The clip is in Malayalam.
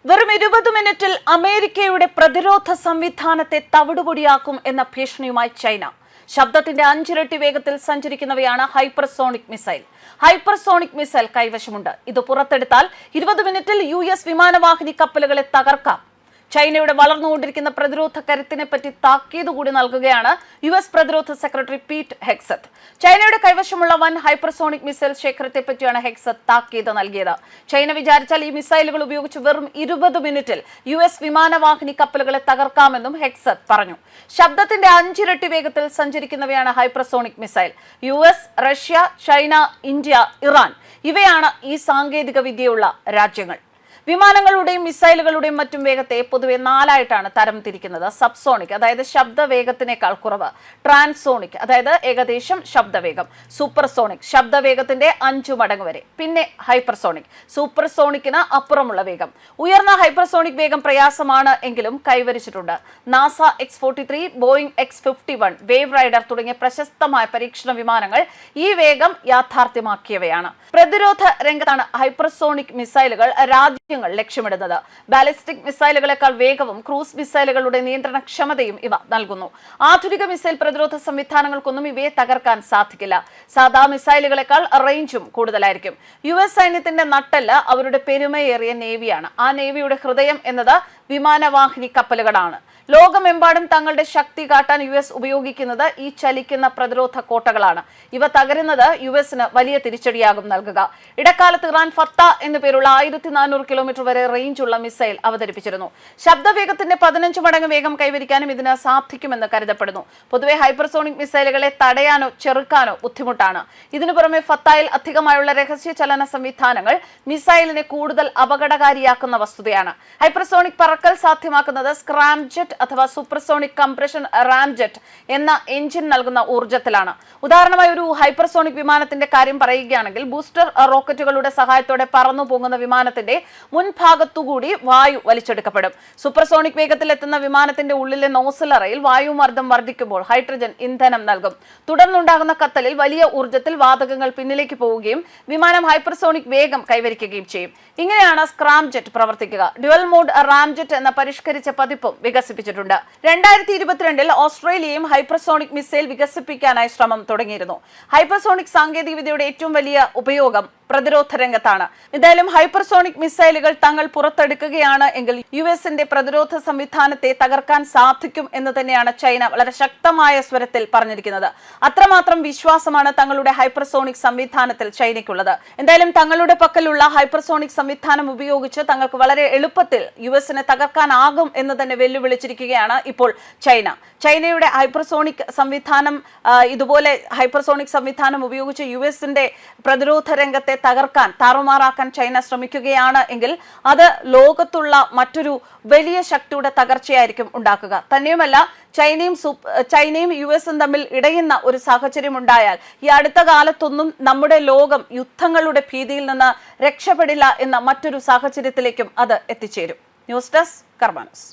വെറും 20 മിനിറ്റിൽ അമേരിക്കയുടെ പ്രതിരോധ സംവിധാനത്തെ തവിടുപൊടിയാക്കും എന്ന ഭീഷണിയുമായി ചൈന. ശബ്ദത്തിന്റെ 5 ഇരട്ടി വേഗത്തിൽ സഞ്ചരിക്കുന്നവയാണ് ഹൈപ്പർസോണിക് മിസൈൽ. ഹൈപ്പർസോണിക് മിസൈൽ കൈവശമുണ്ട്. ഇത് പുറത്തെടുത്താൽ 20 മിനിറ്റിൽ US വിമാനവാഹിനി കപ്പലുകളെ തകർക്കാം. ചൈനയുടെ വളർന്നുകൊണ്ടിരിക്കുന്ന പ്രതിരോധ കരുത്തിനെ പറ്റി താക്കീത് കൂടി നൽകുകയാണ് US പ്രതിരോധ സെക്രട്ടറി പീറ്റ് ഹെഗ്സെത്ത്. ചൈനയുടെ കൈവശമുള്ള വൻ ഹൈപ്പർസോണിക് മിസൈൽ ശേഖരത്തെ പറ്റിയാണ് ഹെഗ്സെത്ത് താക്കീത് നൽകിയത്. ചൈന വിചാരിച്ചാൽ ഈ മിസൈലുകൾ ഉപയോഗിച്ച് വെറും 20 മിനിറ്റിൽ US വിമാനവാഹിനി കപ്പലുകളെ തകർക്കാമെന്നും ഹെഗ്സെത്ത് പറഞ്ഞു. ശബ്ദത്തിന്റെ 5 ഇരട്ടി വേഗത്തിൽ സഞ്ചരിക്കുന്നവയാണ് hypersonic missile. US, Russia, China, India, Iran ഇവയാണ് ഈ സാങ്കേതിക വിദ്യയുള്ള രാജ്യങ്ങൾ. വിമാനങ്ങളുടെയും മിസൈലുകളുടെയും മറ്റും വേഗത്തെ പൊതുവെ 4 ആയിട്ടാണ് തരംതിരിക്കുന്നത്. സബ്സോണിക്, അതായത് ശബ്ദവേഗത്തിനേക്കാൾ കുറവ്; ട്രാൻസോണിക്, അതായത് ഏകദേശം ശബ്ദവേഗം; സൂപ്പർസോണിക്, ശബ്ദവേഗത്തിന്റെ 5 മടങ്ങ് വരെ; പിന്നെ ഹൈപ്പർസോണിക്, സൂപ്പർസോണിക്കിന് അപ്പുറമുള്ള വേഗം. ഉയർന്ന ഹൈപ്പർസോണിക് വേഗം പ്രയാസമാണ് എങ്കിലും കൈവരിച്ചിട്ടുണ്ട്. NASA X-43, Boeing X-51, wave rider തുടങ്ങിയ പ്രശസ്തമായ പരീക്ഷണ വിമാനങ്ങൾ ഈ വേഗം യാഥാർത്ഥ്യമാക്കിയവയാണ്. പ്രതിരോധ രംഗത്താണ് ഹൈപ്പർസോണിക് മിസൈലുകൾ രാജ്യങ്ങൾ ലക്ഷ്യമിടുന്നത്. ബാലിസ്റ്റിക് മിസൈലുകളെക്കാൾ വേഗവും ക്രൂസ് മിസൈലുകളുടെ നിയന്ത്രണക്ഷമതയും ഇവ നൽകുന്നു. ആധുനിക മിസൈൽ പ്രതിരോധ സംവിധാനങ്ങൾക്കൊന്നും ഇവയെ തകർക്കാൻ സാധിക്കില്ല. സാധാ മിസൈലുകളെക്കാൾ റേഞ്ചും കൂടുതലായിരിക്കും. US സൈന്യത്തിന്റെ നട്ടെല്ല് അവരുടെ പെരുമയേറിയ നേവിയാണ്. ആ നേവിയുടെ ഹൃദയം എന്നത് വിമാനവാഹിനി കപ്പലുകളാണ്. ലോകമെമ്പാടും തങ്ങളുടെ ശക്തി കാട്ടാൻ US ഉപയോഗിക്കുന്നത് ഈ ചലിക്കുന്ന പ്രതിരോധ കോട്ടകളാണ്. ഇവ തകരുന്നത് USന് വലിയ തിരിച്ചടിയാകും നൽകുക. ഇടക്കാലത്ത് ഇറാൻ ഫത്ത എന്നു പേരുള്ള 1400 കിലോമീറ്റർ വരെ റേഞ്ചുള്ള മിസൈൽ അവതരിപ്പിച്ചിരുന്നു. ശബ്ദവേഗത്തിന്റെ 15 മടങ്ങ് വേഗം കൈവരിക്കാനും ഇതിന് സാധിക്കുമെന്ന് കരുതപ്പെടുന്നു. പൊതുവെ ഹൈപ്പർസോണിക് മിസൈലുകളെ തടയാനോ ചെറുക്കാനോ ബുദ്ധിമുട്ടാണ്. ഇതിനു പുറമെ ഫത്തായിൽ അധികമായുള്ള രഹസ്യ ചലന സംവിധാനങ്ങൾ മിസൈലിനെ കൂടുതൽ അപകടകാരിയാക്കുന്ന വസ്തുതയാണ്. ഹൈപ്പർസോണിക് പറക്കൽ സാധ്യമാക്കുന്നത് സ്ക്രാംജെറ്റ് അഥവാ സൂപ്പർസോണിക് കംപ്രഷൻ റാംജെറ്റ് എന്ന എഞ്ചിൻ നൽകുന്ന ഊർജ്ജത്തിലാണ്. ഉദാഹരണമായി ഒരു ഹൈപ്പർസോണിക് വിമാനത്തിന്റെ കാര്യം പറയുകയാണെങ്കിൽ, ബൂസ്റ്റർ റോക്കറ്റുകളുടെ സഹായത്തോടെ പറന്നു പോകുന്ന വിമാനത്തിന്റെ മുൻഭാഗത്തുകൂടി വായു വലിച്ചെടുക്കപ്പെടും. സൂപ്പർസോണിക് വേഗത്തിൽ എത്തുന്ന വിമാനത്തിന്റെ ഉള്ളിലെ നോസിലറയിൽ വായുമർദ്ദം വർദ്ധിക്കുമ്പോൾ ഹൈഡ്രജൻ ഇന്ധനം നൽകും. തുടർന്നുണ്ടാകുന്ന കത്തലിൽ വലിയ ഊർജ്ജത്തിൽ വാതകങ്ങൾ പിന്നിലേക്ക് പോവുകയും വിമാനം ഹൈപ്പർസോണിക് വേഗം കൈവരിക്കുകയും ചെയ്യും. ഇങ്ങനെയാണ് സ്ക്രാംജെറ്റ് പ്രവർത്തിക്കുക. ഡ്യുവൽ മോഡ് റാംജെറ്റ് എന്ന പരിഷ്കരിച്ച പതിപ്പും വികസിപ്പിച്ചിട്ടുണ്ട്. 2022 ഓസ്ട്രേലിയയും ഹൈപ്പർസോണിക് മിസൈൽ വികസിപ്പിക്കാനായി ശ്രമം തുടങ്ങിയിരുന്നു. ഹൈപ്പർസോണിക് സാങ്കേതികവിദ്യയുടെ ഏറ്റവും വലിയ ഉപയോഗം പ്രതിരോധ രംഗത്താണ്. എന്തായാലും ഹൈപ്പർസോണിക് മിസൈലുകൾ തങ്ങൾ പുറത്തെടുക്കുകയാണ് എങ്കിൽ USന്റെ പ്രതിരോധ സംവിധാനത്തെ തകർക്കാൻ സാധിക്കും എന്ന് തന്നെയാണ് ചൈന വളരെ ശക്തമായ സ്വരത്തിൽ പറഞ്ഞിരിക്കുന്നത്. അത്രമാത്രം വിശ്വാസമാണ് തങ്ങളുടെ ഹൈപ്പർസോണിക് സംവിധാനത്തിൽ ചൈനയ്ക്കുള്ളത്. എന്തായാലും തങ്ങളുടെ പക്കലുള്ള ഹൈപ്പർസോണിക് സംവിധാനം ഉപയോഗിച്ച് തങ്ങൾക്ക് വളരെ എളുപ്പത്തിൽ USനെ തകർക്കാനാകും എന്ന് തന്നെ വെല്ലുവിളിച്ചിരിക്കുകയാണ് ഇപ്പോൾ ചൈന. ചൈനയുടെ ഹൈപ്പർസോണിക് സംവിധാനം, ഇതുപോലെ ഹൈപ്പർസോണിക് സംവിധാനം ഉപയോഗിച്ച് USന്റെ പ്രതിരോധ രംഗത്തെ തകർക്കാൻ, താറുമാറാക്കാൻ ചൈന ശ്രമിക്കുകയാണ് എങ്കിൽ അത് ലോകത്തുള്ള മറ്റൊരു വലിയ ശക്തിയുടെ തകർച്ചയായിരിക്കും ഉണ്ടാക്കുക. തന്നെയുമല്ല, ചൈനയും USും തമ്മിൽ ഇടയുന്ന ഒരു സാഹചര്യം ഉണ്ടായാൽ ഈ അടുത്ത കാലത്തൊന്നും നമ്മുടെ ലോകം യുദ്ധങ്ങളുടെ ഭീതിയിൽ നിന്ന് രക്ഷപ്പെടില്ല എന്ന മറ്റൊരു സാഹചര്യത്തിലേക്കും അത് എത്തിച്ചേരും. ന്യൂസ് ഡെസ്ക് കർമ്മ ന്യൂസ്.